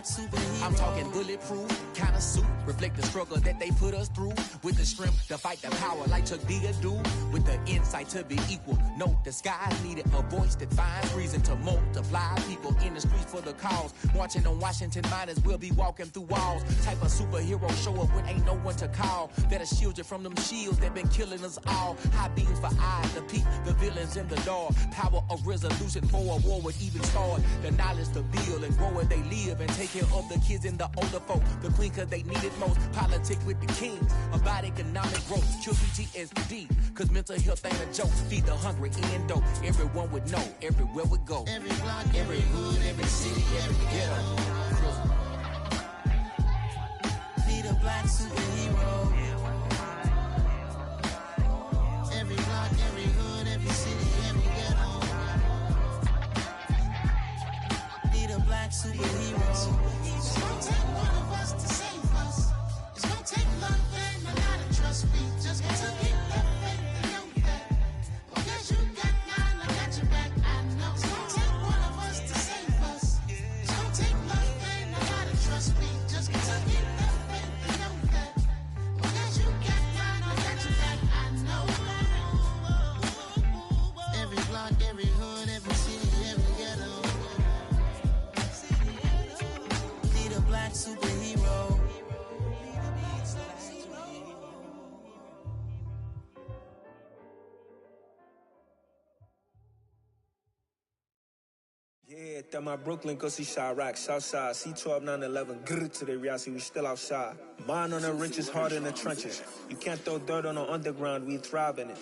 black superhero. I'm talking bulletproof, kind of suit, reflect the struggle that they put us through. With the strength to fight the power like Chuck D do. With the insight to be equal, no disguise needed. A voice that finds reason to multiply. People in the streets for the cause. Marching on Washington miners, we'll be walking through walls. Type of superhero show up when ain't no one to call. That'll shield you from them shields that been killing us all. High beams for eyes to peep the villains in the dark. Power of resolution for a war would even start. The knowledge to build and grow where they live and take care of the kids and the older folk. The queen cause they need it most. Politic with the kings. About economic growth. Kill PTSD. Cause mental health ain't a joke. Feed the hungry and dope. Everyone would know. Everywhere we go. Every block, every hood, every city, every ghetto. Need a black superhero. Every block, every hood, every city, every ghetto. Need a black superhero. It's gonna take one of us to save us. It's gonna take love and a lot of trust. We just got to keep that faith and know that. Because you got mine, I got your back. I know. It's gonna take one of us to save us. It's gonna take love and a lot of trust. We just got to keep that faith and know that. Because you got mine, I got your back. I know. Every block, every hood, every city, every ghetto. Need a black superhero. Yeah, that my Brooklyn, go see Chirac, Southside, C12, 911, grrr to the reality, we still outside. Mine on the richest, heart in the trenches. You can't throw dirt on the underground, we thrive in it.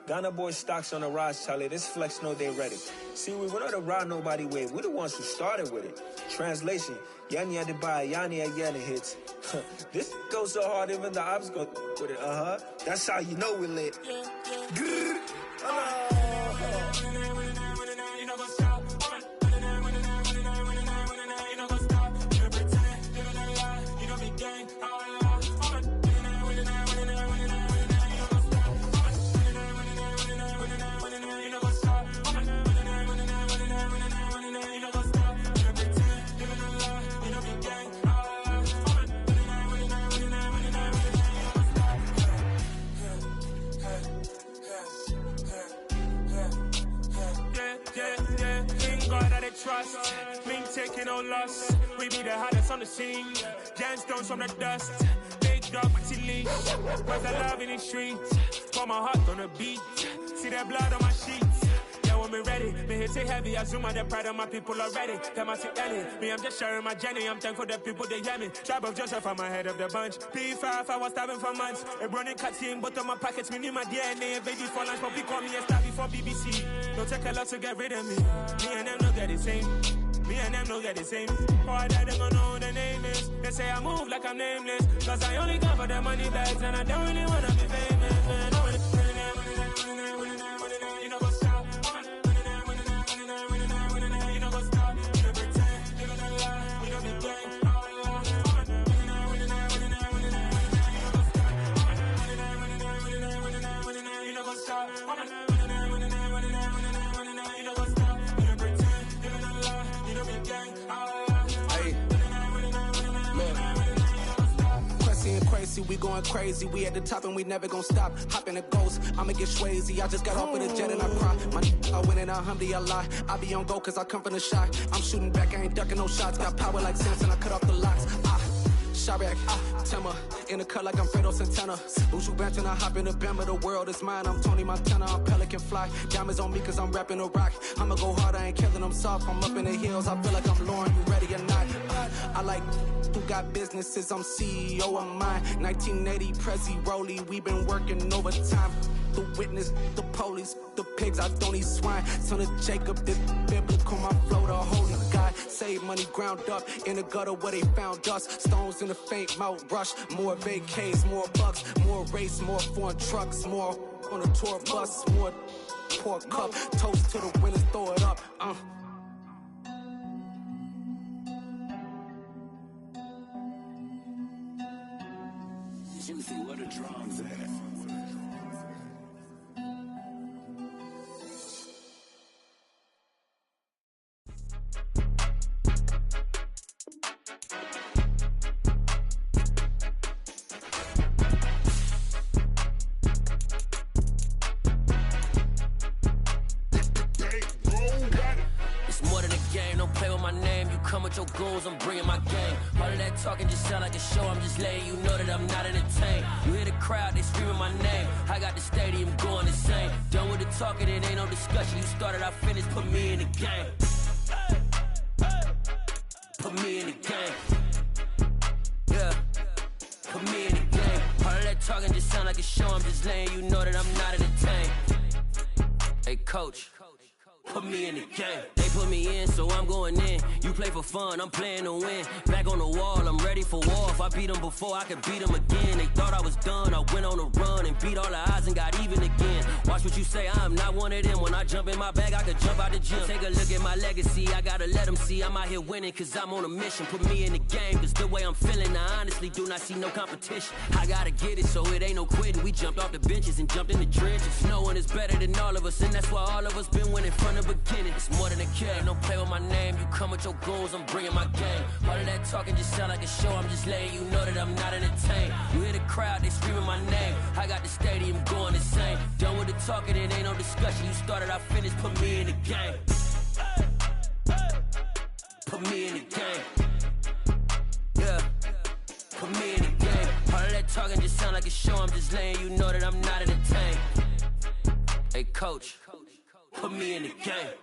Ghana boys stocks on the rise, Charlie, this flex know they ready. See, we went on to ride nobody wave, we the ones who started with it. Translation, Yani had to buy, Yani had hits. This goes so hard, even the ops go with it, That's how you know we lit. Grrr, trust, we ain't taking no loss. We be the hottest on the scene. Gemstones from the dust. Big dog, pretty leash. Where's the love in the streets? Pour my heart on the beat. See that blood on my sheets. Yeah, when we ready, me hit it heavy. I zoom out the pride of my people already. Them I see Ellie. Me, I'm just sharing my journey. I'm thankful that people they hear me. Tribe of Joseph, I'm ahead of the bunch. P5, I was starving for months. A running cut in, but on my pockets, me need my DNA. Baby for lunch, but call me a star before BBC. Don't take a lot to get rid of me. Me and them no get the same. Me and them no get the same. Boy, that they gonna know the name is. They say I move like I'm nameless. Cause I only come for the money bags. And I don't really wanna be famous, man. You know what's up? You know what's up? You know pretend. You know the lie. You know the game. You know what's up? Crazy, we going crazy. We at the top and we never gonna stop. Hop in a ghost, I'ma get swayzy. I just got off with a jet and I cry. I win in alhamdulillah. I be on go cause I come from the shot. I'm shooting back, I ain't ducking no shots. Got power like Samson, I cut off the locks. Chirac, Tema, in the cut like I'm Fredo Santana. Buju Banton, I hop in the Bama, the world is mine. I'm Tony Montana, I'm Pelican Fly. Diamonds on me cause I'm rapping a rock. I'ma go hard, I ain't killing them soft. I'm up in the hills, I feel like I'm Lauren, you ready or not? I like who got businesses, I'm CEO of mine. 1980 Prezi Rolly, we been working overtime. The witness, the police, the pigs, I don't eat swine. Son of Jacob, this biblical, my flow, the holy God. Save money ground up in the gutter where they found us. Stones in the faint mouth rush. More vacays, more bucks, more race, more foreign trucks, more on a tour bus, more pork cup. Toast to the winners, throw it up. Juicy, where the drums at? Come with your goons, I'm bringing my gang. All of that talking just sound like a show. I'm just letting you know that I'm not entertained. You hear the crowd, they screaming my name. I got the stadium going insane. Done with the talking, it ain't no discussion. You started, I finished, put me in the game. Put me in the game. Yeah, put me in the game. All of that talking just sound like a show. I'm just letting you know that I'm not entertained. Hey, coach. Put me in the game. They put me in, so I'm going in. You play for fun, I'm playing to win. Back on the wall, I'm ready for war. If I beat them before, I could beat them again. They thought I was done, I went on a run and beat all the odds and got even again. Watch what you say, I'm not one of them. When I jump in my bag, I could jump out the gym. Take a look at my legacy, I gotta let them see I'm out here winning, cause I'm on a mission. Put me in the game, cause the way I'm feeling, I honestly do not see no competition. I gotta get it, so it ain't no quitting. We jumped off the benches and jumped in the trenches. No one is better than all of us, and that's why all of us been winning from the beginning. It's more than a kid, don't play with my name. You come with your goons, I'm bringing my game. All of that talking just sound like a show. I'm just letting you know that I'm not entertained. You hear the crowd, they screaming my name. I got the stadium going insane. Done with the talking, it ain't no discussion. You started, I finished, put me in the game. Put me in the game. Yeah, put me in the game. All of that talking just sound like a show. I'm just letting you know that I'm not entertained. Hey, coach. Put me in the game.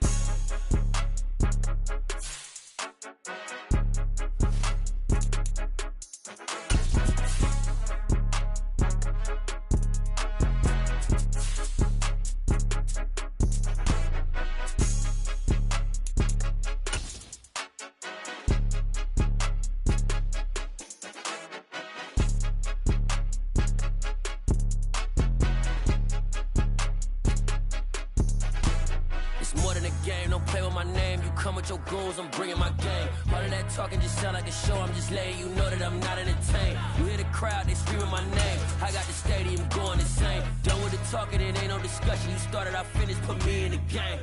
Your goons, I'm bringing my game. All of that talking just sound like a show. I'm just letting you know that I'm not entertained. You hear the crowd, they screaming my name. I got the stadium going insane. Done with the talking, it ain't no discussion. You started, I finished, put me in the game.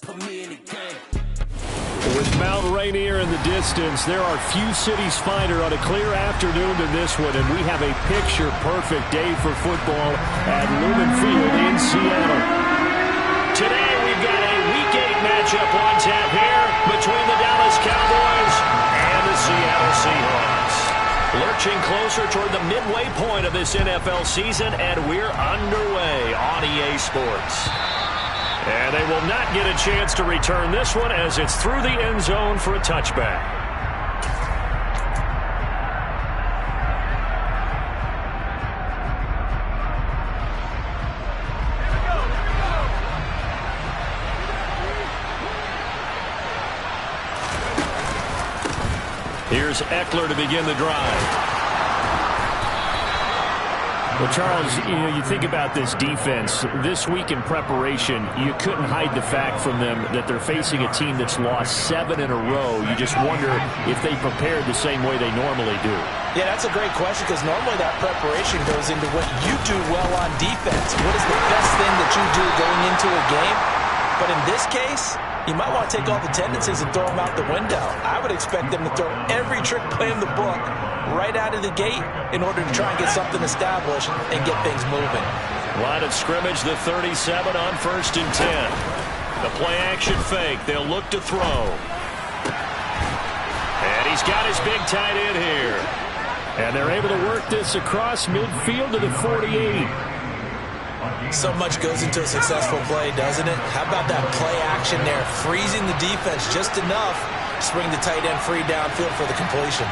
Put me in the game. With Mount Rainier in the distance, there are few cities finer on a clear afternoon than this one, and we have a picture-perfect day for football at Lumen Field in Seattle. Today we've got a Week 8 matchup on tap here between the Dallas Cowboys and the Seattle Seahawks. Lurching closer toward the midway point of this NFL season, and we're underway on EA Sports. And they will not get a chance to return this one as it's through the end zone for a touchback. Here's Eckler to begin the drive. Well, Charles, you think about this defense. This week in preparation, you couldn't hide the fact from them that they're facing a team that's lost 7 in a row. You just wonder if they prepared the same way they normally do. Yeah, that's a great question, because normally that preparation goes into what you do well on defense. What is the best thing that you do going into a game? But in this case, you might want to take all the tendencies and throw them out the window. I would expect them to throw every trick play in the book right out of the gate in order to try and get something established and get things moving. Line of scrimmage, the 37 on 1st and 10. The play-action fake. They'll look to throw. And he's got his big tight end here. And they're able to work this across midfield to the 48. So much goes into a successful play, doesn't it? How about that play action there, freezing the defense just enough to spring the tight end free downfield for the completion.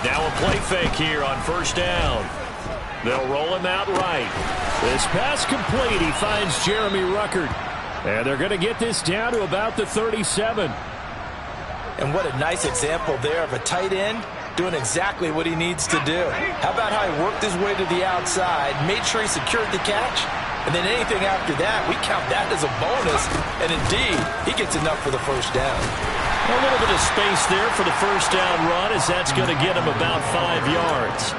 Now a play fake here on 1st down. They'll roll him out right. This pass complete. He finds Jeremy Ruckert. And they're going to get this down to about the 37. And what a nice example there of a tight end doing exactly what he needs to do. How about how he worked his way to the outside, made sure he secured the catch, and then anything after that, we count that as a bonus, and indeed, he gets enough for the 1st down. A little bit of space there for the 1st down run, as that's going to get him about 5 yards.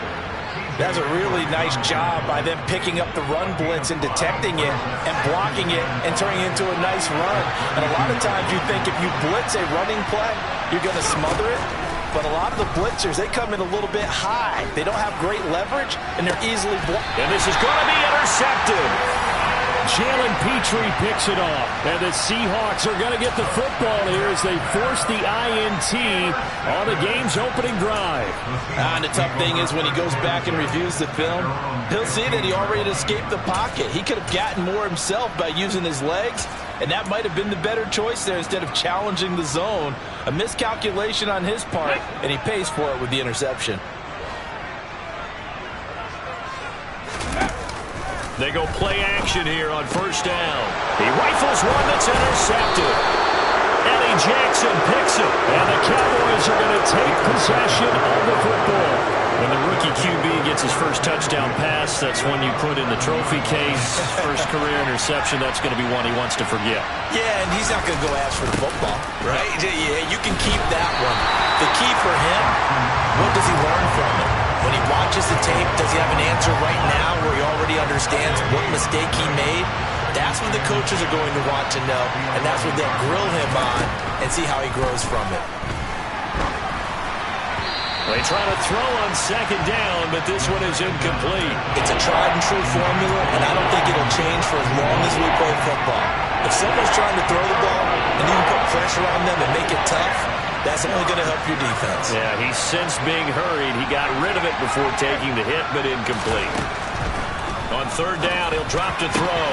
That's a really nice job by them picking up the run blitz and detecting it and blocking it and turning it into a nice run. And a lot of times you think if you blitz a running play, you're going to smother it. But a lot of the blitzers, they come in a little bit high. They don't have great leverage, and they're easily blocked. And this is going to be intercepted. Jalen Petrie picks it off. And the Seahawks are going to get the football here as they force the INT on the game's opening drive. And the tough thing is when he goes back and reviews the film, he'll see that he already escaped the pocket. He could have gotten more himself by using his legs, and that might have been the better choice there instead of challenging the zone. A miscalculation on his part, and he pays for it with the interception. They go play action here on first down. He rifles one that's intercepted. Eddie Jackson picks it. And the Cowboys are going to take possession of the football. When the rookie QB gets his first touchdown pass, that's one you put in the trophy case. First career interception, that's going to be one he wants to forget. Yeah, and he's not going to go ask for the football, right? Yeah, you can keep that one. The key for him, what does he learn from it? When he watches the tape, does he have an answer right now where he already understands what mistake he made? That's what the coaches are going to want to know, and that's what they'll grill him on and see how he grows from it. They try to throw on second down, but this one is incomplete. It's a tried-and-true formula, and I don't think it'll change for as long as we play football. If someone's trying to throw the ball and you can put pressure on them and make it tough, that's only going to help your defense. Yeah, he's since being hurried. He got rid of it before taking the hit, but incomplete. On third down, he'll drop to throw.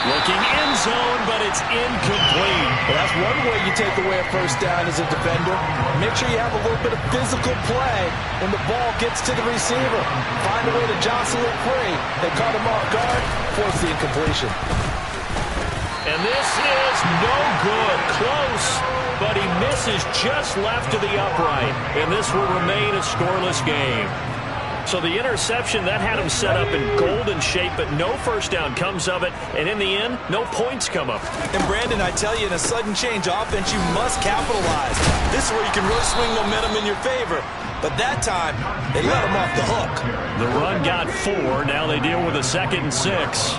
Looking end zone, but it's incomplete. Well, that's one way you take away a first down as a defender. Make sure you have a little bit of physical play when the ball gets to the receiver. Find a way to jostle it free. They caught him off guard, force the incompletion. And this is no good. Close, but he misses just left to the upright. And this will remain a scoreless game. So the interception, that had him set up in golden shape, but no first down comes of it. And in the end, no points come of it. And Brandon, I tell you, in a sudden change offense, you must capitalize. This is where you can really swing momentum in your favor. But that time, they let him off the hook. The run got 4. Now they deal with a 2nd and 6.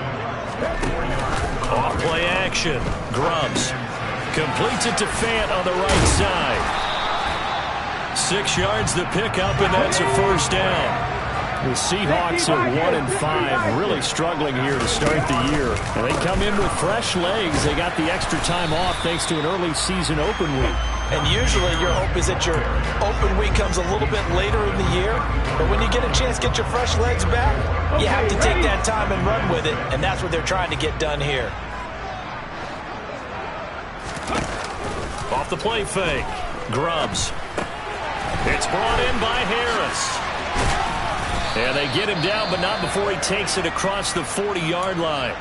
Off play action. Grubbs completes it to Fant on the right side. 6 yards the pickup, and that's a first down. The Seahawks at 1-5, really struggling here to start the year. And they come in with fresh legs. They got the extra time off thanks to an early season open week. And usually your hope is that your open week comes a little bit later in the year. But when you get a chance to get your fresh legs back, you have to take that time and run with it. And that's what they're trying to get done here. Off the play fake. Grubbs. It's brought in by Harris. And they get him down, but not before he takes it across the 40-yard line.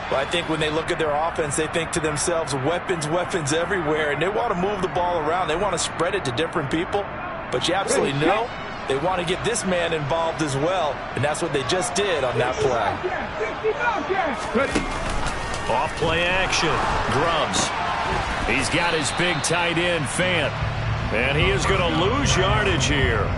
Well, I think when they look at their offense, they think to themselves, weapons, weapons everywhere. And they want to move the ball around. They want to spread it to different people. But you absolutely know they want to get this man involved as well. And that's what they just did on that play. Off play action. Grubbs. He's got his big tight end, Fant. And he is going to lose yardage here.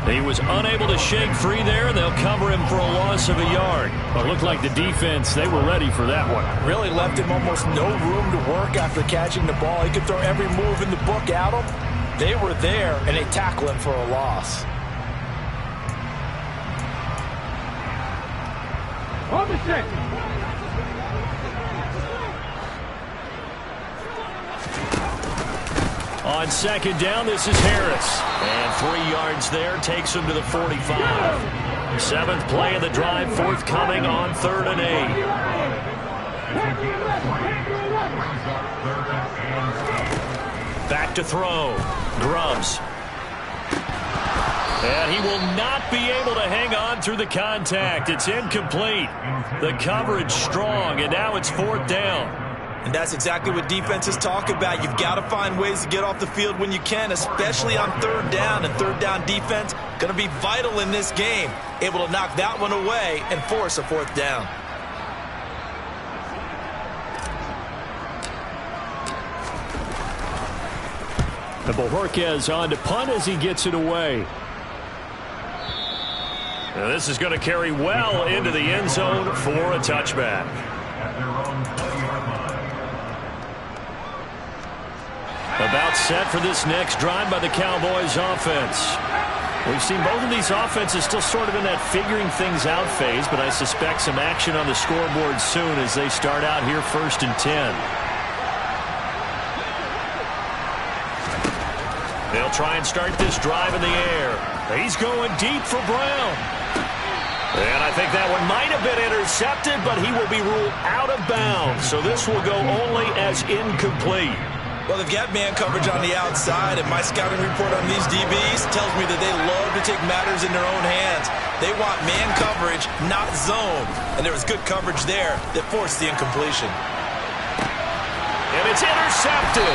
He was unable to shake free there. They'll cover him for a loss of a yard. But it looked like the defense, they were ready for that one. Really left him almost no room to work after catching the ball. He could throw every move in the book at him. They were there, and they tackle him for a loss. On the set. On second down, this is Harris. And 3 yards there, takes him to the 45. 7th play of the drive, forthcoming on 3rd and 8. Back to throw. Grubbs. And he will not be able to hang on through the contact. It's incomplete. The coverage strong, and now it's 4th down. And that's exactly what defenses talk about. You've got to find ways to get off the field when you can, especially on 3rd down. And 3rd down defense going to be vital in this game. Able to knock that one away and force a 4th down. And Bojorquez on to punt as he gets it away. Now this is going to carry well into the end zone for a touchback. About set for this next drive by the Cowboys offense. We've seen both of these offenses still sort of in that figuring things out phase, but I suspect some action on the scoreboard soon as they start out here 1st and 10. They'll try and start this drive in the air. He's going deep for Brown. And I think that one might have been intercepted, but he will be ruled out of bounds. So this will go only as incomplete. Well, they've got man coverage on the outside, and my scouting report on these DBs tells me that they love to take matters in their own hands. They want man coverage, not zone. And there was good coverage there that forced the incompletion. And it's intercepted.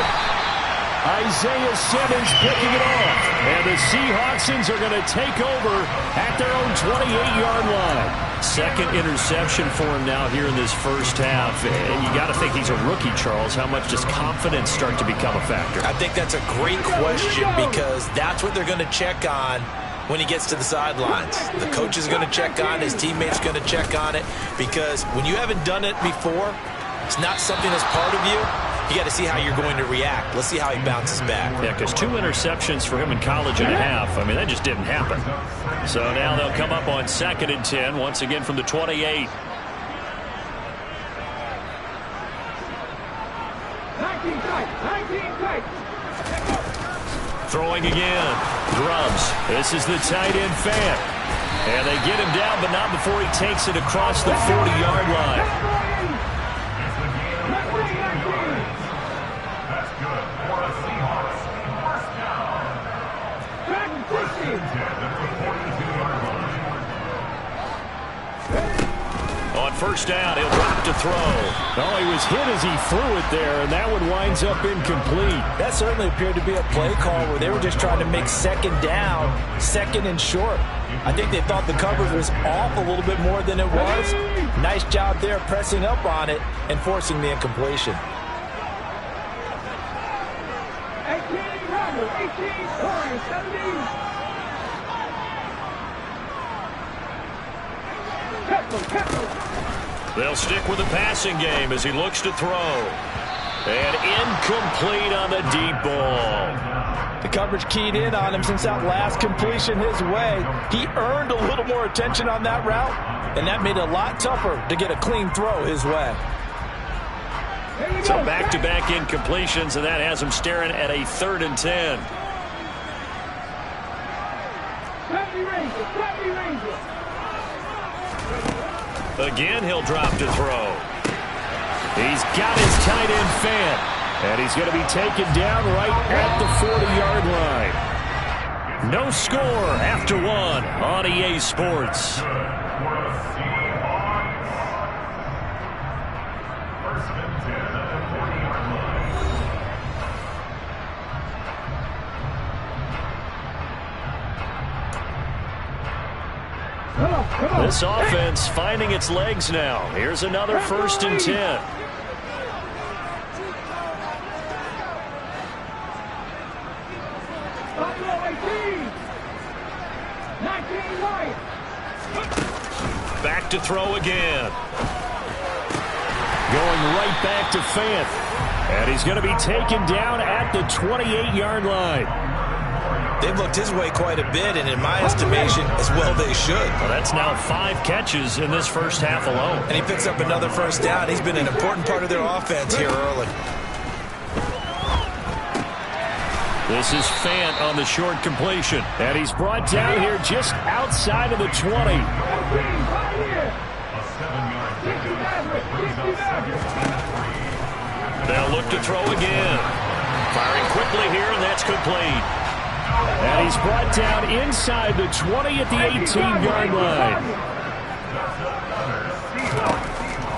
Isaiah Simmons picking it off. And the Seahawksons are going to take over at their own 28-yard line. Second interception for him now here in this first half. And you got to think he's a rookie, Charles. How much does confidence start to become a factor? I think that's a great question because that's what they're going to check on when he gets to the sidelines. The coach is going to check on it. His teammates going to check on it because when you haven't done it before, it's not something that's part of you. You got to see how you're going to react. Let's see how he bounces back. Yeah, because 2 interceptions for him in college and a half. I mean, that just didn't happen. So now they'll come up on 2nd and 10, once again from the 28. Throwing again. Grubbs. This is the tight end Fant. And they get him down, but not before he takes it across the 40-yard line. On first down, he'll drop to throw. Oh, he was hit as he threw it there, and that one winds up incomplete. That certainly appeared to be a play call where they were just trying to make second down, second and short. I think they thought the coverage was off a little bit more than it was. Nice job there pressing up on it and forcing the incompletion. 18, They'll stick with the passing game as he looks to throw. And incomplete on the deep ball. The coverage keyed in on him since that last completion his way. He earned a little more attention on that route, and that made it a lot tougher to get a clean throw his way. So back-to-back incompletions, and that has him staring at a 3rd and 10. Again, he'll drop to throw. He's got his tight end Fant, and he's going to be taken down right at the 40-yard line. No score after 1 on EA Sports. This offense finding its legs now. Here's another 1st and 10. Back to throw again. Going right back to Fant. And he's going to be taken down at the 28-yard line. They've looked his way quite a bit, and in my estimation, as well they should. Well, that's now 5 catches in this first half alone. And he picks up another first down. He's been an important part of their offense here early. This is Fant on the short completion. And he's brought down here just outside of the 20. They'll look to throw again. Firing quickly here, and that's complete. And he's brought down inside the 20 at the 18-yard line.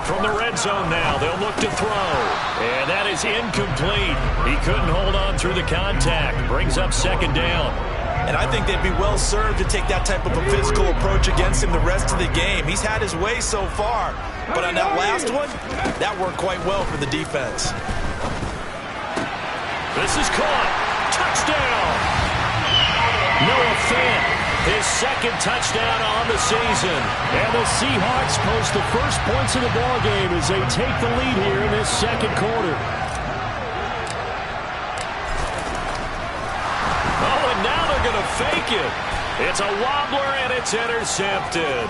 From the red zone now, they'll look to throw. And that is incomplete. He couldn't hold on through the contact. Brings up 2nd down. And I think they'd be well served to take that type of a physical approach against him the rest of the game. He's had his way so far. But on that last one, that worked quite well for the defense. This is caught. Touchdown. Noah Fant his second touchdown on the season. And the Seahawks post the first points of the ballgame as they take the lead here in this second quarter. Oh, and now they're going to fake it. It's a wobbler, and it's intercepted.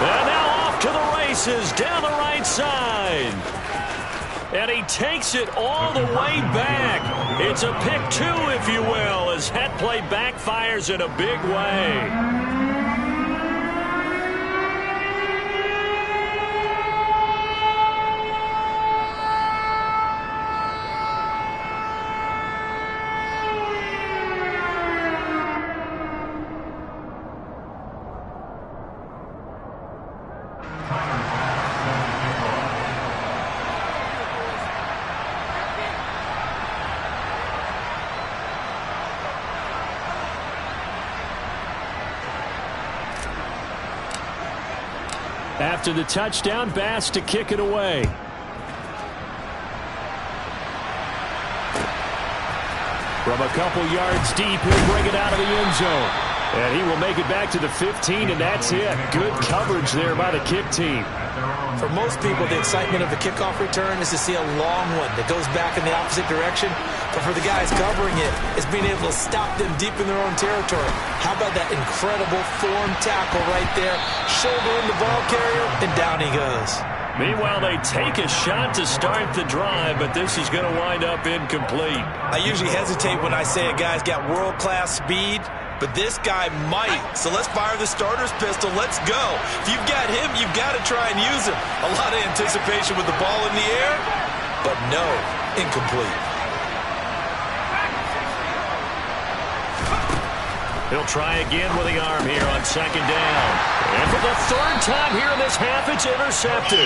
And now off to the races down the right side. And he takes it all the way back. It's a pick two, if you will, as that play backfires in a big way. After the touchdown, Bass to kick it away. From a couple yards deep, he'll bring it out of the end zone. And he will make it back to the 15, and that's it. Good coverage there by the kick team. For most people, the excitement of a kickoff return is to see a long one that goes back in the opposite direction. But for the guys covering it, it's being able to stop them deep in their own territory. How about that incredible form tackle right there? Shoulder in the ball carrier, and down he goes. Meanwhile, they take a shot to start the drive, but this is going to wind up incomplete. I usually hesitate when I say a guy's got world-class speed, but this guy might. So let's fire the starter's pistol. Let's go. If you've got him, you've got to try and use him. A lot of anticipation with the ball in the air, but no, incomplete. He'll try again with the arm here on second down. And for the third time here in this half, it's intercepted.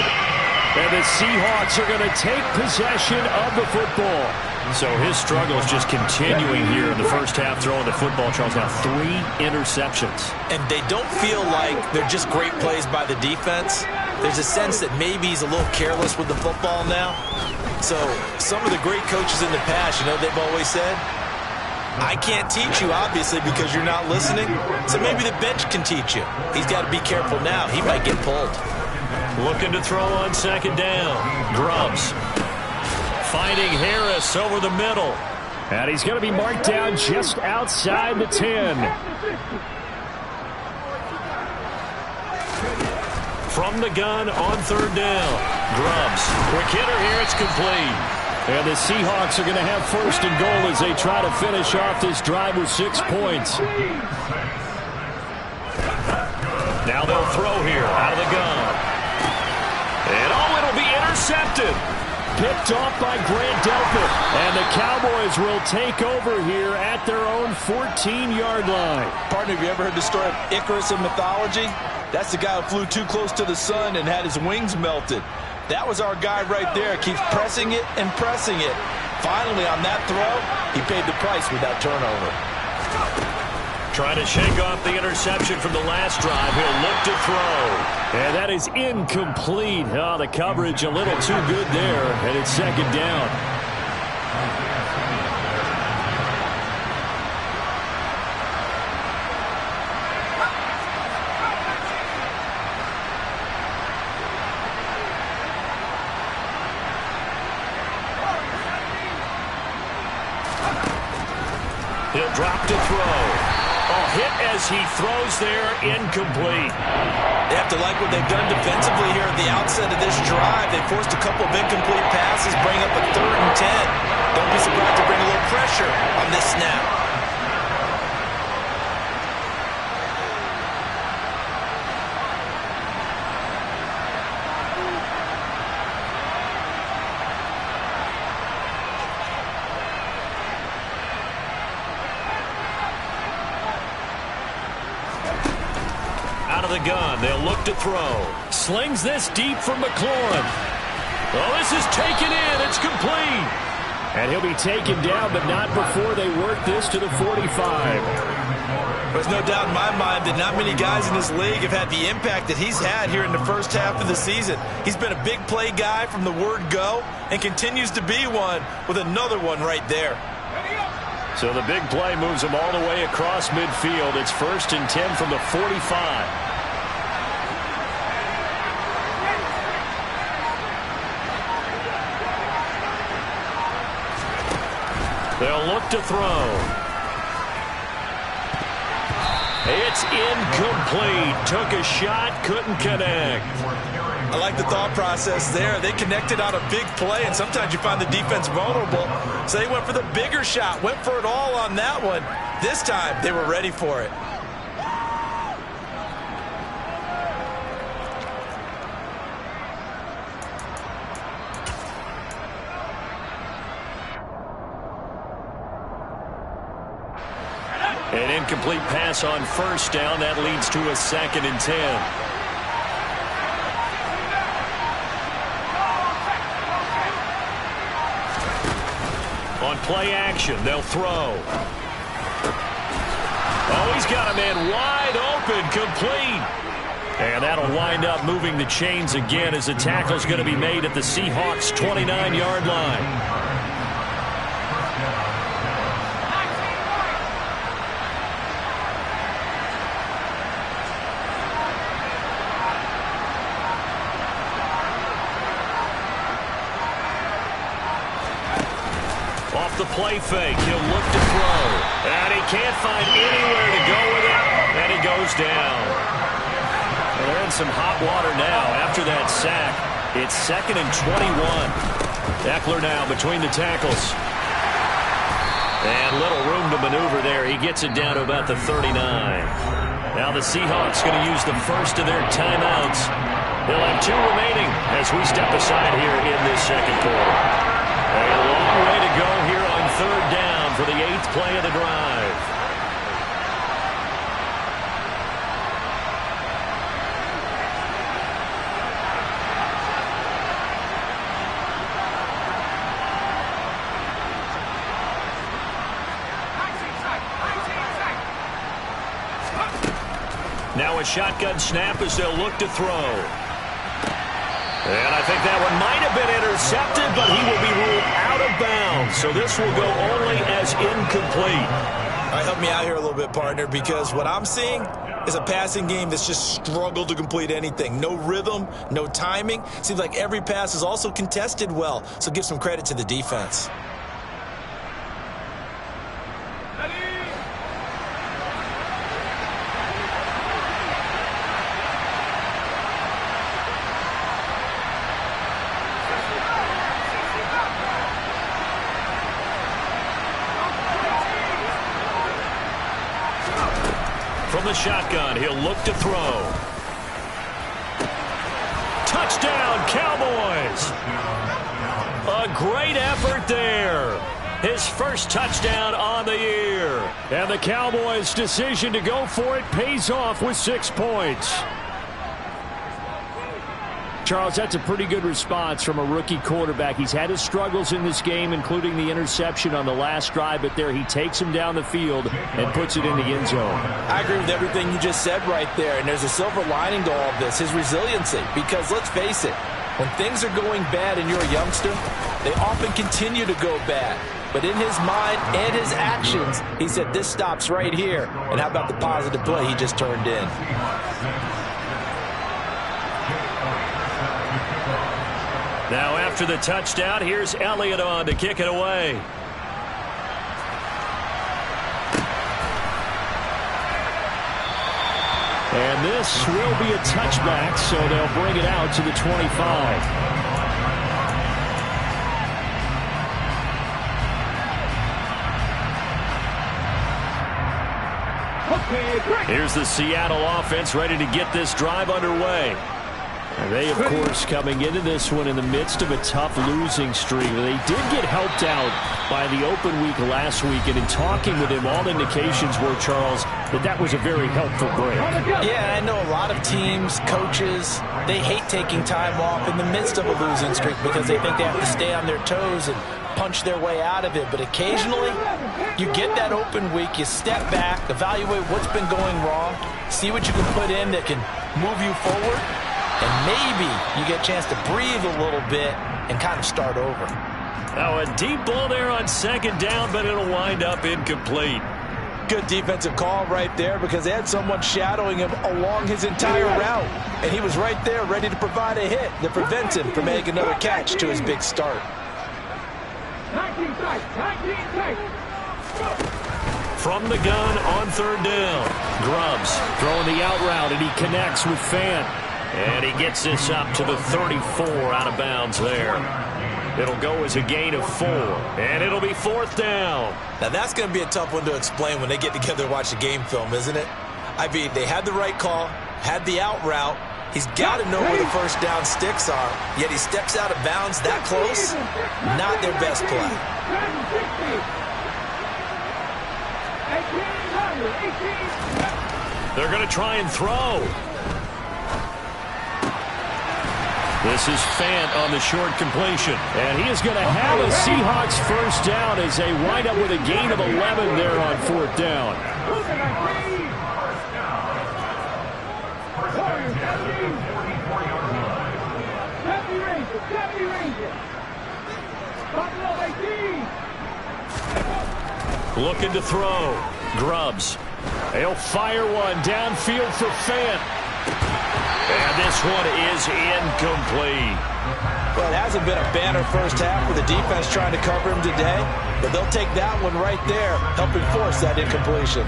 And the Seahawks are going to take possession of the football. So his struggle is just continuing here in the first half, throwing the football. Charles, now 3 interceptions. And they don't feel like they're just great plays by the defense. There's a sense that maybe he's a little careless with the football now. So some of the great coaches in the past, you know, they've always said, I can't teach you, obviously, because you're not listening. So maybe the bench can teach you. He's got to be careful now. He might get pulled. Looking to throw on second down. Grubbs fighting Harris over the middle. And he's going to be marked down just outside the 10. From the gun on third down. Grubbs. Quick hitter here. It's complete. And the Seahawks are going to have first and goal as they try to finish off this drive with 6 points. Now they'll throw here out of the gun. And it'll be intercepted. Picked off by Grant Delpit. And the Cowboys will take over here at their own 14-yard line. Partner, have you ever heard the story of Icarus in mythology? That's the guy who flew too close to the sun and had his wings melted. That was our guy right there. Keeps pressing it and pressing it. Finally, on that throw, he paid the price with that turnover. Trying to shake off the interception from the last drive. He'll look to throw. And that is incomplete. Oh, the coverage a little too good there. And it's second down. He'll drop to throw. Oh, hit as he throws there, incomplete. They have to like what they've done defensively here at the outset of this drive. They forced a couple of incomplete passes, bring up a 3rd and 10. Don't be surprised to bring a little pressure on this snap. The gun. They'll look to throw. Slings this deep from McLaurin. Oh, this is taken in. It's complete. And he'll be taken down, but not before they work this to the 45. There's no doubt in my mind that not many guys in this league have had the impact that he's had here in the first half of the season. He's been a big play guy from the word go and continues to be one with another one right there. So the big play moves them all the way across midfield. It's 1st and 10 from the 45. They'll look to throw. It's incomplete. Took a shot, couldn't connect. I like the thought process there. They connected on a big play, and sometimes you find the defense vulnerable. So they went for the bigger shot, went for it all on that one. This time, they were ready for it. An incomplete pass on 1st down. That leads to a 2nd and 10. On play action, they'll throw. Oh, he's got a man wide open, complete. And that'll wind up moving the chains again as the tackle's going to be made at the Seahawks' 29-yard line. The play fake. He'll look to throw. And he can't find anywhere to go with it. And he goes down. Well, they're in some hot water now after that sack. It's 2nd and 21. Eckler now between the tackles. And little room to maneuver there. He gets it down to about the 39. Now the Seahawks going to use the first of their timeouts. They'll have 2 remaining as we step aside here in this second quarter. A long way to go here on 3rd down for the 8th play of the drive. Now a shotgun snap as they'll look to throw. And I think that one might have been intercepted, but he will be ruled out of bounds. So this will go only as incomplete. All right, help me out here a little bit, partner, because what I'm seeing is a passing game that's just struggled to complete anything. No rhythm, no timing. Seems like every pass is also contested well, so give some credit to the defense. From the shotgun, he'll look to throw. Touchdown, Cowboys! A great effort there. His first touchdown on the year. And the Cowboys' decision to go for it pays off with 6 points. Charles, that's a pretty good response from a rookie quarterback. He's had his struggles in this game, including the interception on the last drive, but there he takes him down the field and puts it in the end zone. I agree with everything you just said right there, and there's a silver lining to all of this, his resiliency. Because let's face it, when things are going bad and you're a youngster, they often continue to go bad. But in his mind and his actions, he said, this stops right here. And how about the positive play he just turned in? Now after the touchdown, here's Elliott on to kick it away. And this will be a touchback, so they'll bring it out to the 25. Here's the Seattle offense ready to get this drive underway. They, of course, coming into this one in the midst of a tough losing streak. They did get helped out by the open week last week, and in talking with him, all indications were, Charles, that was a very helpful break. Yeah, I know a lot of teams, coaches, they hate taking time off in the midst of a losing streak because they think they have to stay on their toes and punch their way out of it. But occasionally, you get that open week, you step back, evaluate what's been going wrong, see what you can put in that can move you forward, and maybe you get a chance to breathe a little bit and kind of start over. Now a deep ball there on second down, but it'll wind up incomplete. Good defensive call right there because they had someone shadowing him along his entire route. And he was right there ready to provide a hit that prevents him from making another catch to his big start. From the gun on third down. Grubbs throwing the out route, and he connects with Fant. And he gets this up to the 34 out of bounds there. It'll go as a gain of 4, and it'll be fourth down. Now, that's going to be a tough one to explain when they get together and watch the game film, isn't it? I mean, they had the right call, had the out route. He's got to know where the first down sticks are, yet he steps out of bounds that close. Not their best play. They're going to try and throw. This is Fant on the short completion. And he is going to have a Seahawks first down as they wind up with a gain of 11 there on fourth down. Looking to throw. Grubbs. He'll fire one downfield for Fant. And this one is incomplete. Well, it hasn't been a banner first half with the defense trying to cover him today, but they'll take that one right there, helping force that incompletion.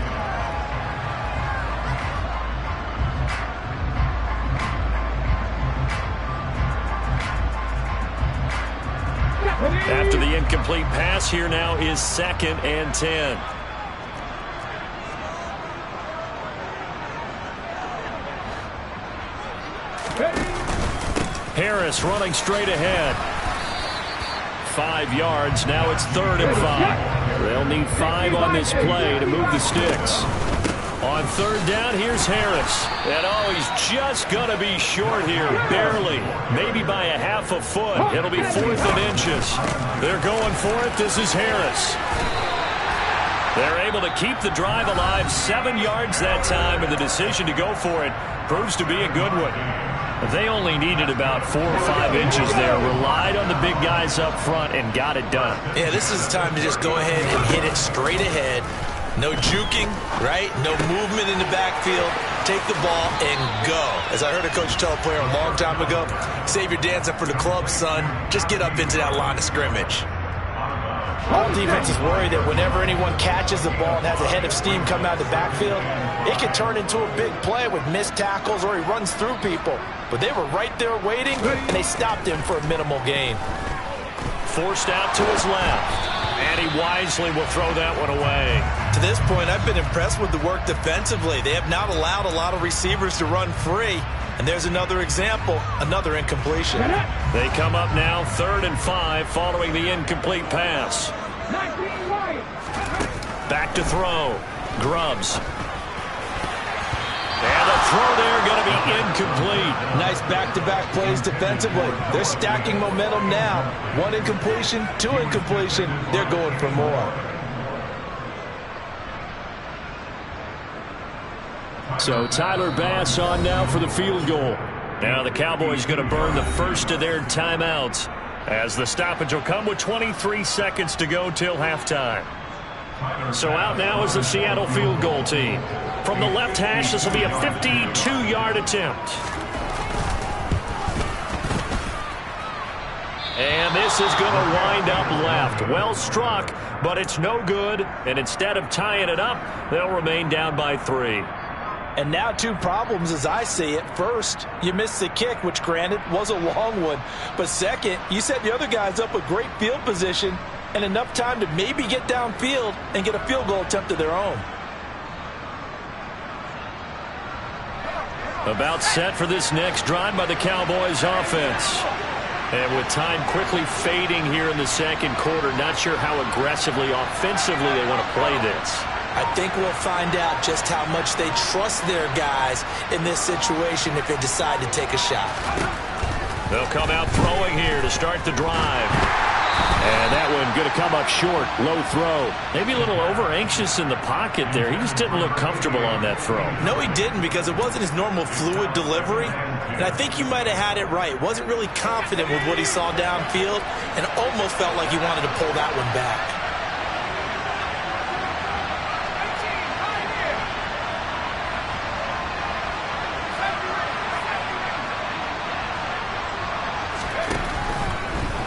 After the incomplete pass, here now is 2nd and 10. Harris running straight ahead. 5 yards. Now it's 3rd and 5. They'll need 5 on this play to move the sticks. On third down, here's Harris. And he's just going to be short here. Barely. Maybe by a half a foot. It'll be 4th and inches. They're going for it. This is Harris. They're able to keep the drive alive. 7 yards that time, and the decision to go for it proves to be a good one. They only needed about 4 or 5 inches there. Relied on the big guys up front and got it done. Yeah, this is the time to just go ahead and hit it straight ahead. No juking, right? No movement in the backfield. Take the ball and go. As I heard a coach tell a player a long time ago, save your dancing for the club, son. Just get up into that line of scrimmage. All defenses worry that whenever anyone catches the ball and has a head of steam come out of the backfield, it can turn into a big play with missed tackles or he runs through people. But they were right there waiting, and they stopped him for a minimal gain. Forced out to his left. And he wisely will throw that one away. To this point, I've been impressed with the work defensively. They have not allowed a lot of receivers to run free. And there's another example, another incompletion. They come up now 3rd and 5 following the incomplete pass. Back to throw. Grubbs. And the throw there going to be incomplete. Nice back-to-back plays defensively. They're stacking momentum now. 1 incompletion, 2 incompletion. They're going for more. So Tyler Bass on now for the field goal. Now the Cowboys going to burn the first of their timeouts as the stoppage will come with 23 seconds to go till halftime. So out now is the Seattle field goal team. From the left hash, this will be a 52-yard attempt. And this is going to wind up left. Well struck, but it's no good. And instead of tying it up, they'll remain down by 3. And now 2 problems as I see it. First, you missed the kick, which granted was a long one. But second, you set the other guys up with great field position and enough time to maybe get downfield and get a field goal attempt of their own. About set for this next drive by the Cowboys offense. And with time quickly fading here in the second quarter, not sure how aggressively, offensively they want to play this. I think we'll find out just how much they trust their guys in this situation if they decide to take a shot. They'll come out throwing here to start the drive. And that one going to come up short. Low throw. Maybe a little over-anxious in the pocket there. He just didn't look comfortable on that throw. No, he didn't, because it wasn't his normal fluid delivery. And I think you might have had it right. Wasn't really confident with what he saw downfield and almost felt like he wanted to pull that one back.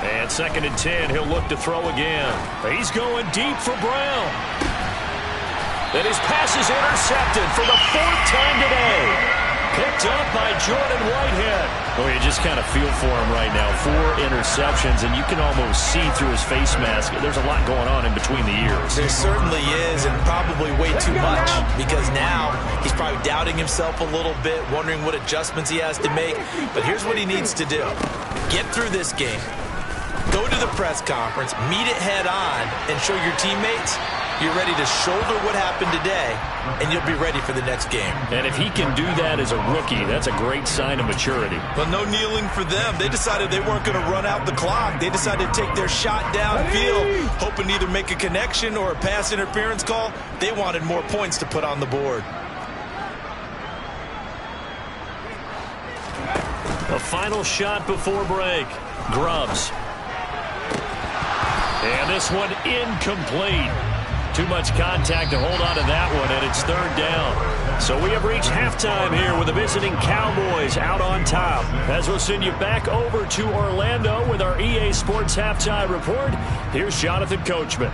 And 2nd and 10, he'll look to throw again. He's going deep for Brown. And his pass is intercepted for the 4th time today. Picked up by Jordan Whitehead. Oh, you just kind of feel for him right now. 4 interceptions, and you can almost see through his face mask. There's a lot going on in between the ears. There certainly is, and probably way too much, because now he's probably doubting himself a little bit, wondering what adjustments he has to make. But here's what he needs to do. Get through this game. Go to the press conference, meet it head on, and show your teammates you're ready to shoulder what happened today, and you'll be ready for the next game. And if he can do that as a rookie, that's a great sign of maturity. But no kneeling for them. They decided they weren't going to run out the clock. They decided to take their shot downfield, hoping to either make a connection or a pass interference call. They wanted more points to put on the board. A final shot before break. Grubbs. And this one incomplete. Too much contact to hold on to that one, and it's 3rd down. So we have reached halftime here with the visiting Cowboys out on top. As we'll send you back over to Orlando with our EA Sports Halftime Report, here's Jonathan Coachman.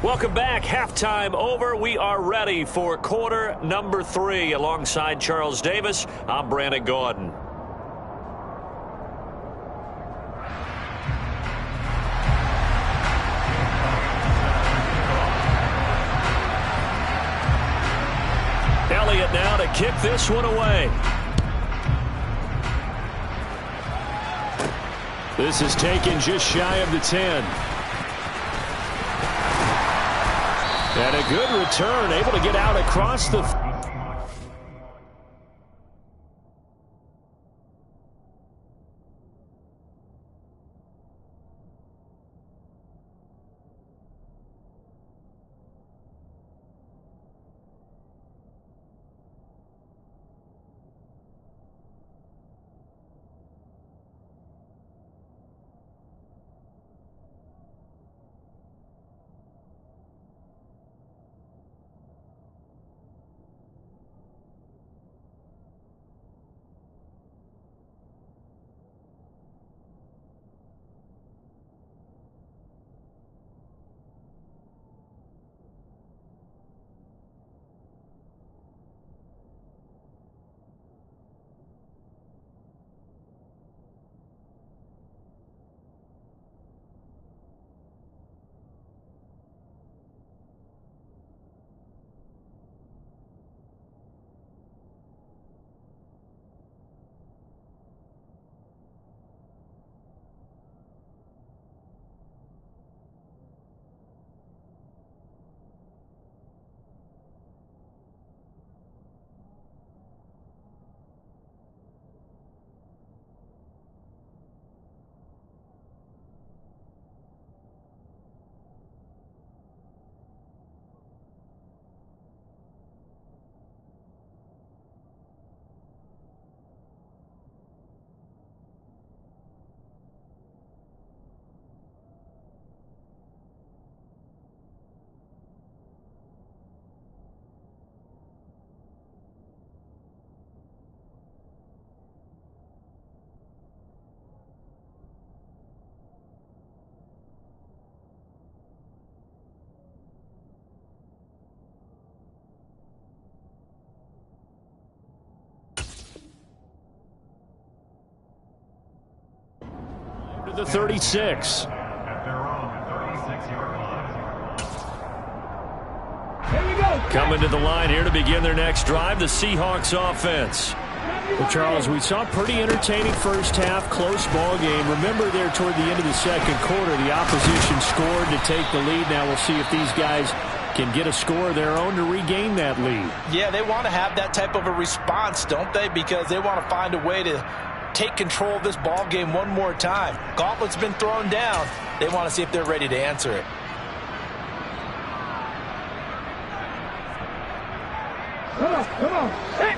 Welcome back. Halftime over. We are ready for quarter number 3. Alongside Charles Davis, I'm Brandon Gordon. Elliott now to kick this one away. This is taken just shy of the 10. And a good return, able to get out across the... The 36. Here we go. Coming to the line here to begin their next drive, the Seahawks offense. Well, Charles, we saw a pretty entertaining first half, close ball game. Remember there toward the end of the second quarter, the opposition scored to take the lead. Now we'll see if these guys can get a score of their own to regain that lead. Yeah, they want to have that type of a response, don't they? Because they want to find a way to take control of this ball game one more time. Gauntlet's been thrown down. They want to see if they're ready to answer it. Come on. Hey.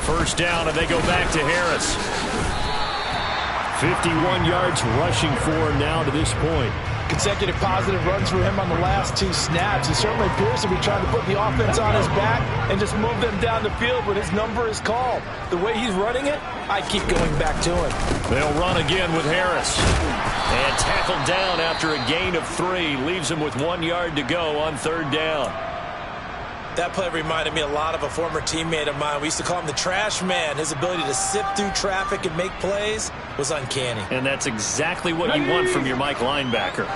First down, and they go back to Harris. 51 yards rushing for him now to this point. Consecutive positive runs for him on the last 2 snaps. He certainly appears to be trying to put the offense on his back and just move them down the field when his number is called. The way he's running it, I keep going back to him. They'll run again with Harris. And tackled down after a gain of 3. Leaves him with 1 yard to go on third down. That play reminded me a lot of a former teammate of mine. We used to call him the trash man. His ability to sift through traffic and make plays was uncanny. And that's exactly what you want from your Mike linebacker.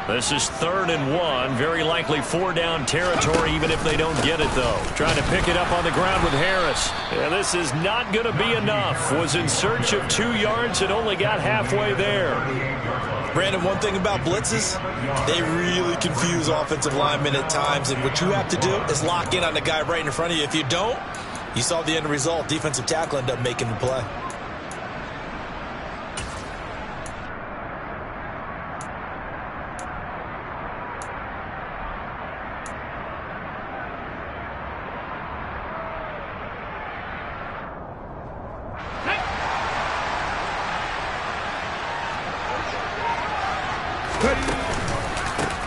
This is 3rd and 1. Very likely 4-down territory, even if they don't get it, though. Trying to pick it up on the ground with Harris. And this is not going to be enough. Was in search of 2 yards and only got halfway there. Brandon, one thing about blitzes, they really confuse offensive linemen at times, and what you have to do is lock in on the guy right in front of you. If you don't, you saw the end result. Defensive tackle ended up making the play.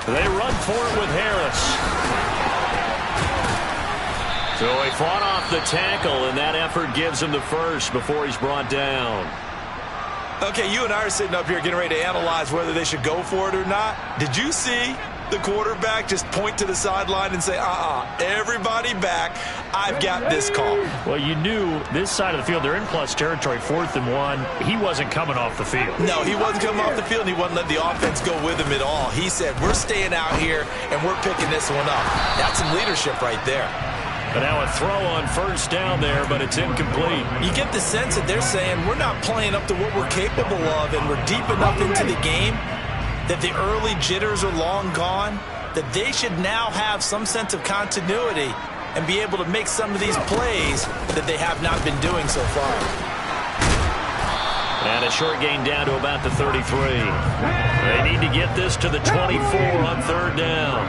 They run for it with Harris. So he fought off the tackle, and that effort gives him the first before he's brought down. Okay, you and I are sitting up here getting ready to analyze whether they should go for it or not. Did you see the quarterback just point to the sideline and say, everybody back, I've got this call? Well, you knew this side of the field, they're in plus territory, 4th and 1. He wasn't coming off the field. No, he wasn't coming off the field, and he wasn't letting the offense go with him at all. He said, we're staying out here, and we're picking this one up. That's some leadership right there. But now a throw on first down there, but it's incomplete. You get the sense that they're saying, we're not playing up to what we're capable of, and we're deep enough into the game that the early jitters are long gone, that they should now have some sense of continuity and be able to make some of these plays that they have not been doing so far. And a short gain down to about the 33. They need to get this to the 24 on third down.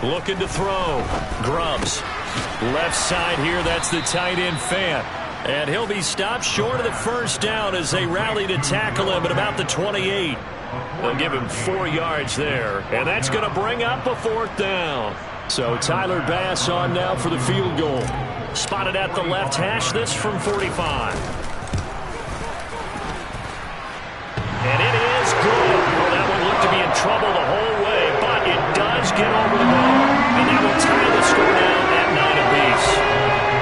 Looking to throw. Grubbs. Left side here, that's the tight end Fant. And he'll be stopped short of the first down as they rally to tackle him at about the 28. They'll give him 4 yards there. And that's going to bring up a 4th down. So Tyler Bass on now for the field goal. Spotted at the left hash, this from 45. And it is good. Oh, that one looked to be in trouble the whole way, but it does get over the bar. And that will tie the score down at 9 apiece.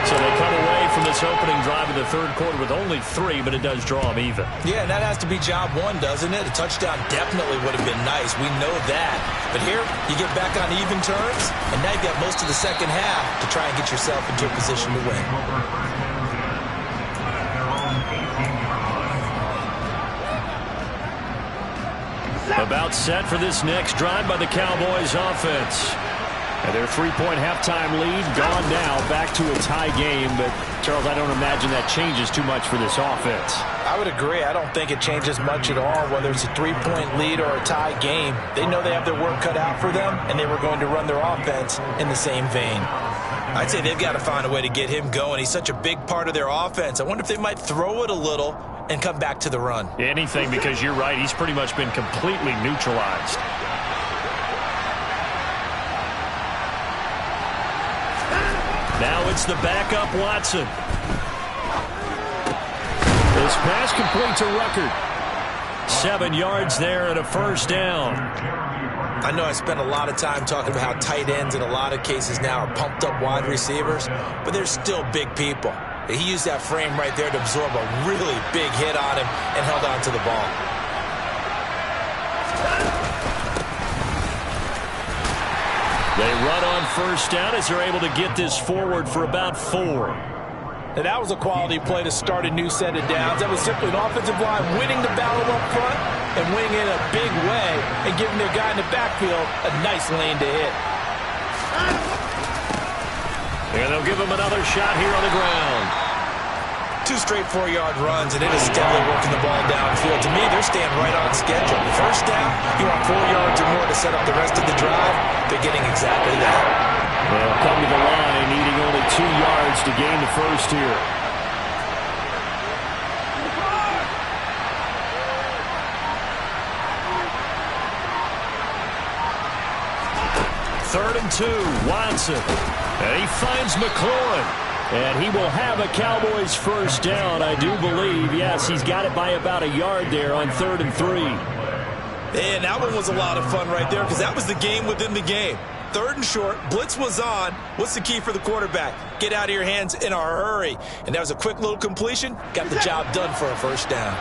So they come away from this opening drive in the third quarter with only 3, but it does draw them even. Yeah, and that has to be job 1, doesn't it? A touchdown definitely would have been nice. We know that. But here, you get back on even terms, and now you've got most of the second half to try and get yourself into a position to win. About set for this next drive by the Cowboys offense. And their 3-point halftime lead gone now, back to a tie game. But, Charles, I don't imagine that changes too much for this offense. I would agree. I don't think it changes much at all, whether it's a 3-point lead or a tie game. They know they have their work cut out for them, and they were going to run their offense in the same vein. I'd say they've got to find a way to get him going. He's such a big part of their offense. I wonder if they might throw it a little and come back to the run. Anything, because you're right. He's pretty much been completely neutralized. Now it's the backup Watson. This pass complete to Ruckert. 7 yards there and a first down. I know I spent a lot of time talking about how tight ends in a lot of cases now are pumped up wide receivers, but they're still big people. He used that frame right there to absorb a really big hit on him and held on to the ball. They run on first down as they're able to get this forward for about 4. And that was a quality play to start a new set of downs. That was simply an offensive line winning the battle up front and winning it in a big way and giving their guy in the backfield a nice lane to hit. And they'll give him another shot here on the ground. 2 straight 4-yard runs, and it is steadily working the ball downfield. To me, they're staying right on schedule. The first down, you want 4 yards or more to set up the rest of the drive. They're getting exactly that. They'll come to the line, needing only 2 yards to gain the first here. Third and 2, Watson. And he finds McLaurin. And he will have a Cowboys first down, I do believe. Yes, he's got it by about a yard there on 3rd and 3. And that one was a lot of fun right there because that was the game within the game. 3rd and short, blitz was on. What's the key for the quarterback? Get out of your hands in a hurry. And that was a quick little completion. Got the job done for a first down.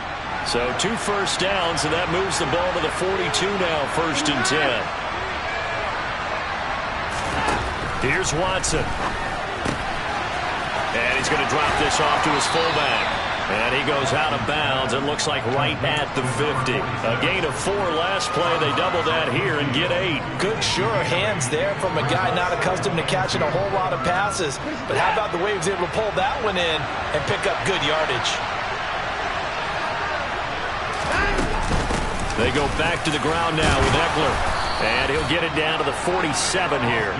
So 2 first downs, and that moves the ball to the 42 now, 1st and 10. Here's Watson. And he's going to drop this off to his fullback. And he goes out of bounds. It looks like right at the 50. A gain of 4 last play. They double that here and get 8. Good, sure hands there from a guy not accustomed to catching a whole lot of passes. But how about the way he was able to pull that one in and pick up good yardage? They go back to the ground now with Eckler. And he'll get it down to the 47 here.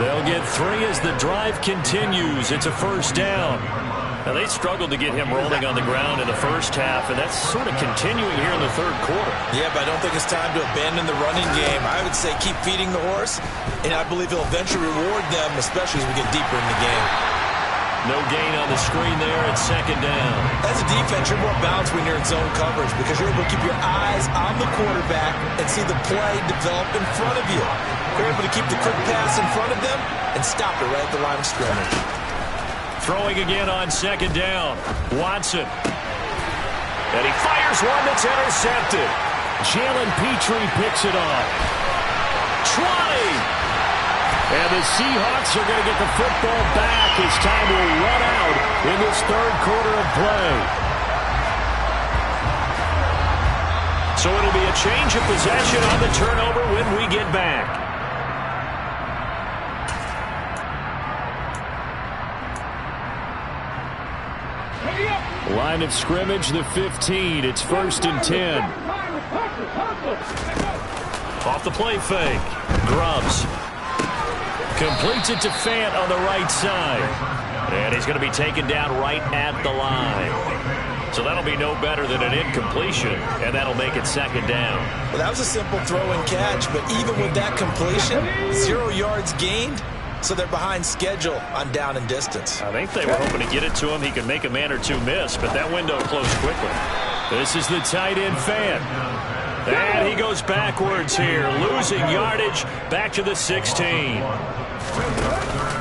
They'll get 3 as the drive continues. It's a first down. Now, they struggled to get him rolling on the ground in the first half, and that's sort of continuing here in the 3rd quarter. Yeah, but I don't think it's time to abandon the running game. I would say keep feeding the horse, and I believe he'll eventually reward them, especially as we get deeper in the game. No gain on the screen there at 2nd down. As a defense, you're more balanced when you're in zone coverage because you're able to keep your eyes on the quarterback and see the play develop in front of you. You're able to keep the quick pass in front of them and stop it right at the line of scrimmage. Throwing again on 2nd down. Watson. And he fires one that's intercepted. Jalen Petrie picks it off. 20. And the Seahawks are going to get the football back as time will run out in this 3rd quarter of play. So it'll be a change of possession on the turnover when we get back. Line of scrimmage, the 15. It's 1st and 10. Off the play fake. Grubbs. Completes it to Fant on the right side. And he's going to be taken down right at the line. So that'll be no better than an incompletion, and that'll make it 2nd down. Well, that was a simple throw and catch, but even with that completion, 0 yards gained, so they're behind schedule on down and distance. I think they were hoping to get it to him. He could make a man or 2 miss, but that window closed quickly. This is the tight end Fant. And he goes backwards here, losing yardage back to the 16.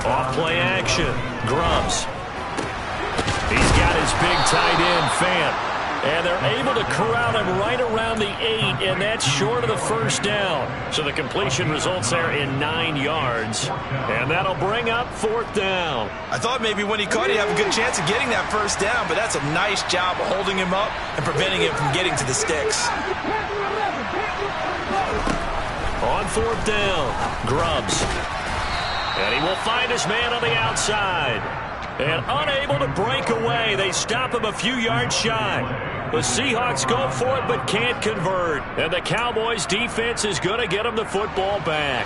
Off play action. Grubbs. He's got his big tight end, Fant. And they're able to corral him right around the 8, and that's short of the first down. So the completion results there in 9 yards. And that'll bring up 4th down. I thought maybe when he caught it, he'd have a good chance of getting that first down, but that's a nice job of holding him up and preventing him from getting to the sticks. On 4th down, Grubbs. And he will find his man on the outside. And unable to break away. They stop him a few yards shy. The Seahawks go for it but can't convert. And the Cowboys defense is going to get them the football back.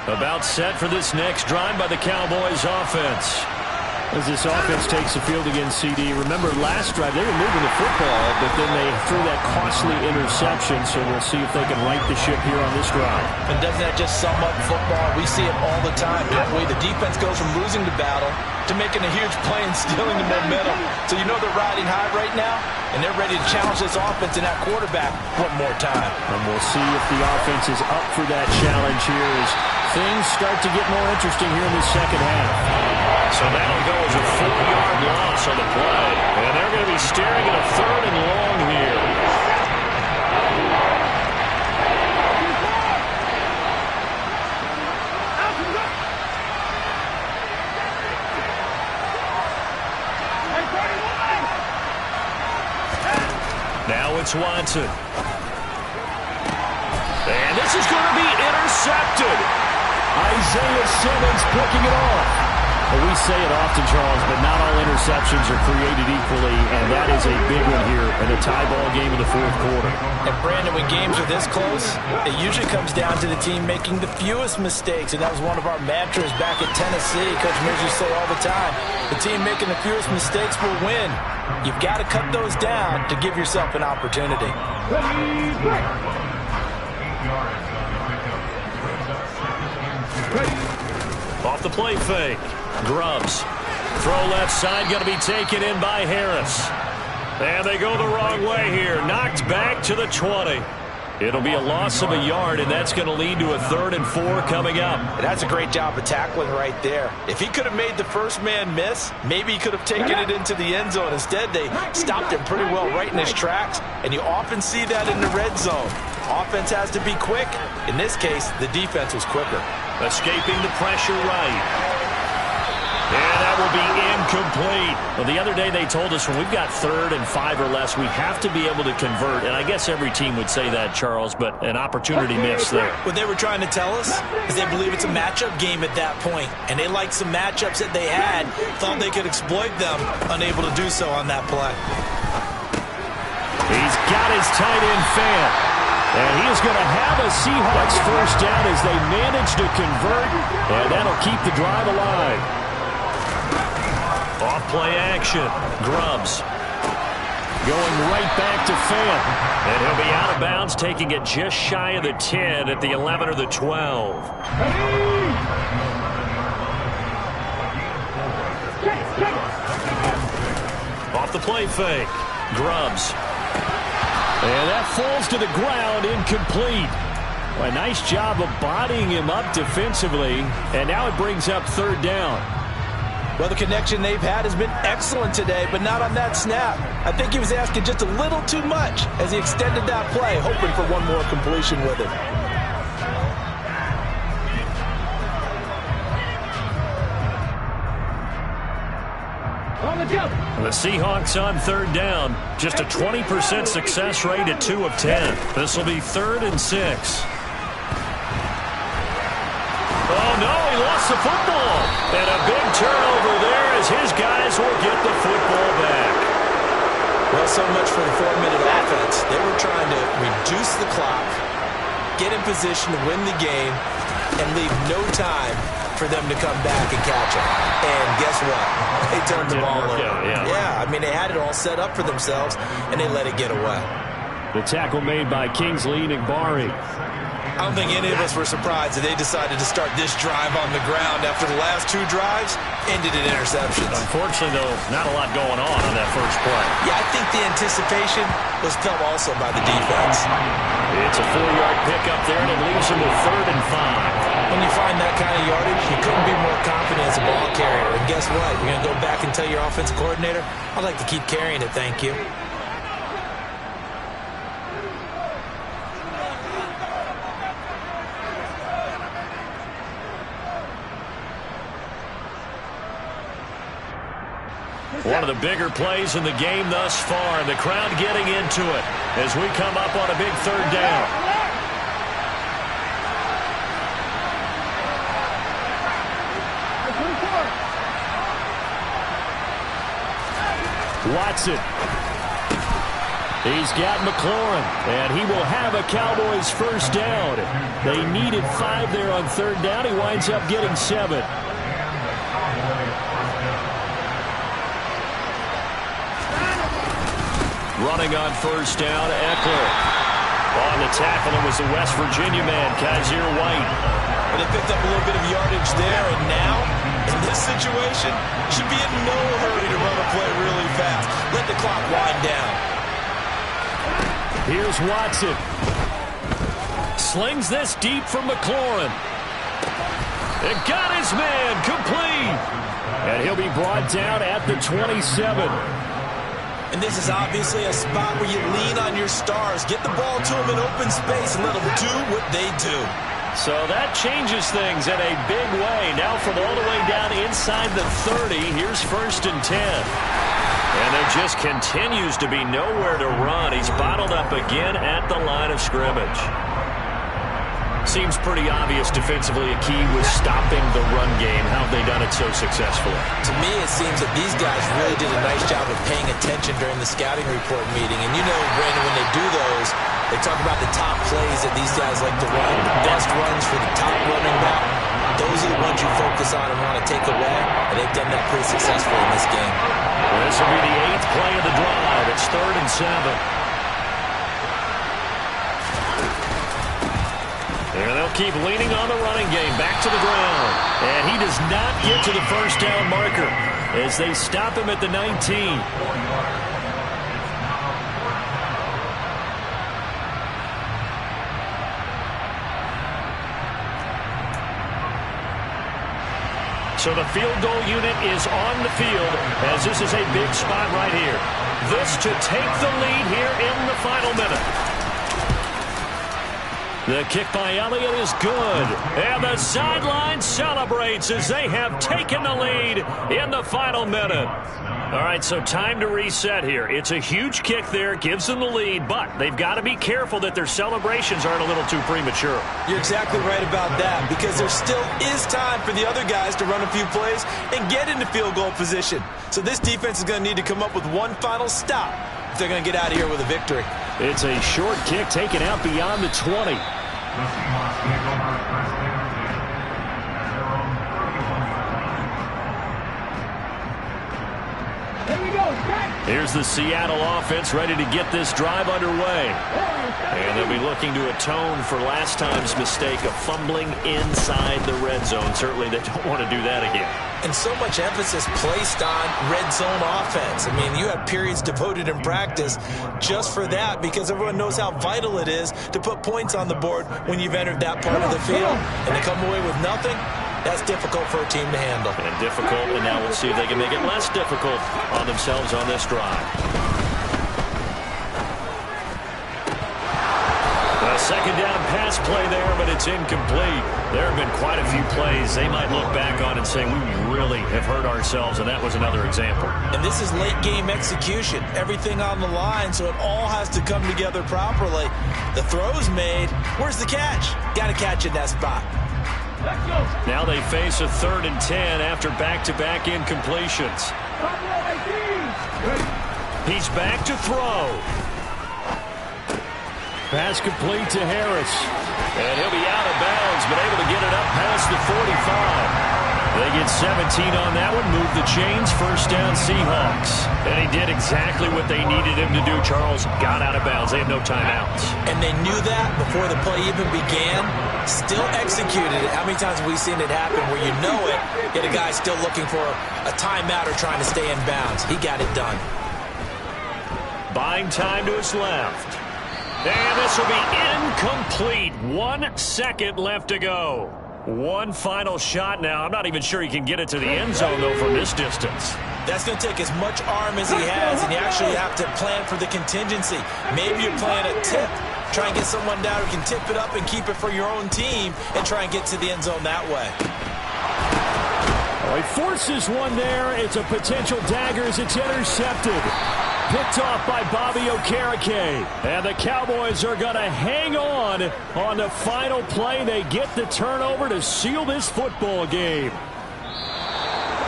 About set for this next drive by the Cowboys offense. As this offense takes the field against CD. Remember last drive they were moving the football, but then they threw that costly interception. So we'll see if they can right the ship here on this drive. And doesn't that just sum up football? We see it all the time, don't we? The defense goes from losing the battle to making a huge play and stealing the momentum. So you know they're riding high right now, and they're ready to challenge this offense and that quarterback one more time. And we'll see if the offense is up for that challenge here as things start to get more interesting here in the second half. So that'll go as a 4-yard loss pass on the play. And they're going to be staring at a 3rd and long here. Now it's Watson. And this is going to be intercepted. Isaiah Simmons picking it off. Well, we say it often, Charles, but not all interceptions are created equally, and that is a big one here in a tie ball game in the 4th quarter. And, Brandon, when games are this close, it usually comes down to the team making the fewest mistakes, and that was one of our mantras back at Tennessee. Coach Mears used to say all the time, the team making the fewest mistakes will win. You've got to cut those down to give yourself an opportunity. Off the play fake. Grubbs. Throw left side, going to be taken in by Harris. And they go the wrong way here. Knocked back to the 20. It'll be a loss of a yard, and that's going to lead to a 3rd and 4 coming up. That's a great job of tackling right there. If he could have made the first man miss, maybe he could have taken it into the end zone. Instead, they stopped him pretty well right in his tracks, and you often see that in the red zone. Offense has to be quick. In this case, the defense was quicker. Escaping the pressure right. And that will be incomplete. Well, the other day they told us when we've got 3rd and 5 or less, we have to be able to convert. And I guess every team would say that, Charles, but an opportunity missed there. What they were trying to tell us is they believe it's a matchup game at that point. And they liked some matchups that they had, thought they could exploit them, unable to do so on that play. He's got his tight end fan. And he is going to have a Seahawks first down as they manage to convert. And that'll keep the drive alive. Off play action. Grubbs going right back to Fant. And he'll be out of bounds, taking it just shy of the 10 at the 11 or the 12. Off the play fake. Grubbs. And that falls to the ground, incomplete. Well, a nice job of bodying him up defensively. And now it brings up 3rd down. Well, the connection they've had has been excellent today, but not on that snap. I think he was asking just a little too much as he extended that play, hoping for one more completion with it. The Seahawks on 3rd down. Just a 20% success rate at 2 of 10. This will be 3rd and 6. Oh, no, he lost the football. And a big turnover there as his guys will get the football back. Well, so much for the 4-minute offense. They were trying to reduce the clock, get in position to win the game, and leave no time for them to come back and catch them. And guess what? They turned the ball over. Yeah, I mean, they had it all set up for themselves, and they let it get away. The tackle made by Kingsley Enagbare. I don't think any of us were surprised that they decided to start this drive on the ground after the last 2 drives ended in interceptions. Unfortunately, though, not a lot going on that first play. Yeah, I think the anticipation was felt also by the defense. It's a 4-yard pickup there, and it leaves them with 3rd and 5. When you find that kind of yardage, you couldn't be more confident as a ball carrier. And guess what? You're going to go back and tell your offensive coordinator, I'd like to keep carrying it, thank you. One of the bigger plays in the game thus far, and the crowd getting into it as we come up on a big 3rd down. Watson. He's got McLaurin, and he will have a Cowboys first down. They needed 5 there on 3rd down. He winds up getting 7. Running on first down, Eckler. On the tackle, it was the West Virginia man, Kaiser White. Well, they picked up a little bit of yardage there, and now, in this situation, should be in no hurry to run a play really fast. Let the clock wind down. Here's Watson. Slings this deep from McLaurin. And got his man complete. And And he'll be brought down at the 27. And this is obviously a spot where you lean on your stars. Get the ball to them in open space and let them do what they do. So that changes things in a big way. Now from all the way down inside the 30, here's 1st and 10. And there just continues to be nowhere to run. He's bottled up again at the line of scrimmage. Seems pretty obvious defensively a key was stopping the run game. How have they done it so successfully? To me, it seems that these guys really did a nice job of paying attention during the scouting report meeting. And you know, Brandon, when they do those, they talk about the top plays that these guys like to run, the best runs for the top running back. Those are the ones you focus on and want to take away, and they've done that pretty successfully in this game. Well, this will be the 8th play of the drive. It's 3rd and 7. And they'll keep leaning on the running game. Back to the ground. And he does not get to the first down marker as they stop him at the 19. So the field goal unit is on the field as this is a big spot right here. This to take the lead here in the final minute. The kick by Elliott is good. And the sideline celebrates as they have taken the lead in the final minute. All right, so time to reset here. It's a huge kick there, gives them the lead, but they've got to be careful that their celebrations aren't a little too premature. You're exactly right about that, because there still is time for the other guys to run a few plays and get into field goal position. So this defense is going to need to come up with one final stop if they're going to get out of here with a victory. It's a short kick taken out beyond the 20. Here's the Seattle offense ready to get this drive underway. And they'll be looking to atone for last time's mistake of fumbling inside the red zone. Certainly they don't want to do that again. And so much emphasis placed on red zone offense. I mean, you have periods devoted in practice just for that because everyone knows how vital it is to put points on the board when you've entered that part of the field. And to come away with nothing, that's difficult for a team to handle. And difficult, and now we'll see if they can make it less difficult on themselves on this drive. A second down pass play there, but it's incomplete. There have been quite a few plays they might look back on and say, we really have hurt ourselves, and that was another example. And this is late game execution. Everything on the line, so it all has to come together properly. The throw's made. Where's the catch? Got to catch in that spot. Now they face a 3rd and 10 after back-to-back incompletions. He's back to throw. Pass complete to Harris. And he'll be out of bounds, but able to get it up past the 45. They get 17 on that one, move the chains, first down Seahawks. And he did exactly what they needed him to do, Charles. Got out of bounds. They have no timeouts. And they knew that before the play even began. Still executed it. How many times have we seen it happen where you know it, yet a guy still looking for a timeout or trying to stay in bounds? He got it done. Buying time to his left. And this will be incomplete. 1 second left to go. One final shot now. I'm not even sure he can get it to the end zone, though, from this distance. That's going to take as much arm as he has, and you actually have to plan for the contingency. Maybe you're playing a tip. Try and get someone down who can tip it up and keep it for your own team and try and get to the end zone that way. Oh, he forces one there. It's a potential dagger as it's intercepted. Picked off by Bobby Okereke. And the Cowboys are going to hang on the final play. They get the turnover to seal this football game.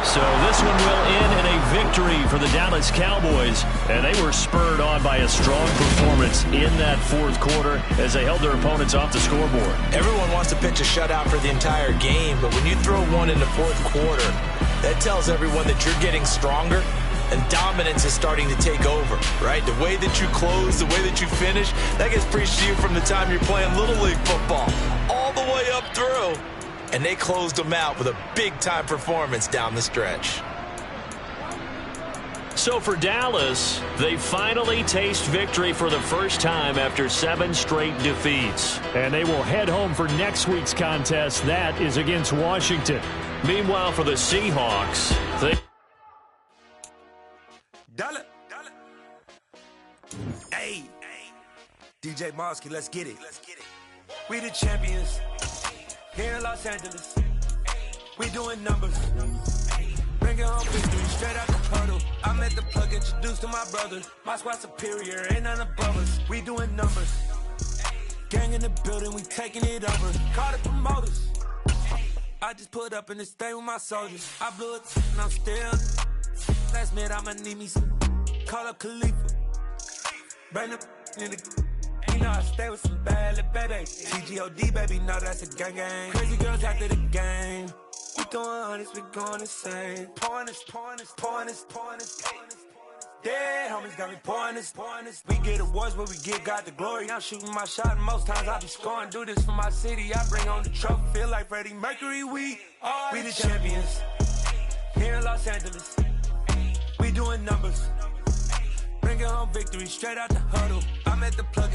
So this one will end in a victory for the Dallas Cowboys. And they were spurred on by a strong performance in that 4th quarter as they held their opponents off the scoreboard. Everyone wants to pitch a shutout for the entire game, but when you throw one in the 4th quarter, that tells everyone that you're getting stronger and dominance is starting to take over, right? The way that you close, the way that you finish, that gets preached to you from the time you're playing Little League football all the way up through. And they closed them out with a big-time performance down the stretch. So for Dallas, they finally taste victory for the first time after 7 straight defeats. And they will head home for next week's contest. That is against Washington. Meanwhile, for the Seahawks, Dollar. Hey, DJ Mosky, let's get it. We the champions here in Los Angeles. We doing numbers. Bringing home victory straight out the puddle. I'm at the plug, introduced to my brother. My squad superior, ain't none above us. We doing numbers. Gang in the building, we taking it over. Call the promoters. I just put up in this thing with my soldiers. I blew it and I'm still. Last minute I'ma need me some. Call up Khalifa. Bring the in the. You know I stay with some bad little baby. TGOD baby, no that's a gang gang. Crazy girls after the game. We throwing hundreds, we going insane. Pouring this. Yeah, homies got me pouring this. We get awards, but we give God the glory. I'm shooting my shot, and most times I be scoring. Do this for my city, I bring on the trophy. Feel like Freddie Mercury, we the champions. Here in Los Angeles, we doing numbers. Bringing home victory straight out the huddle. I'm at the plug.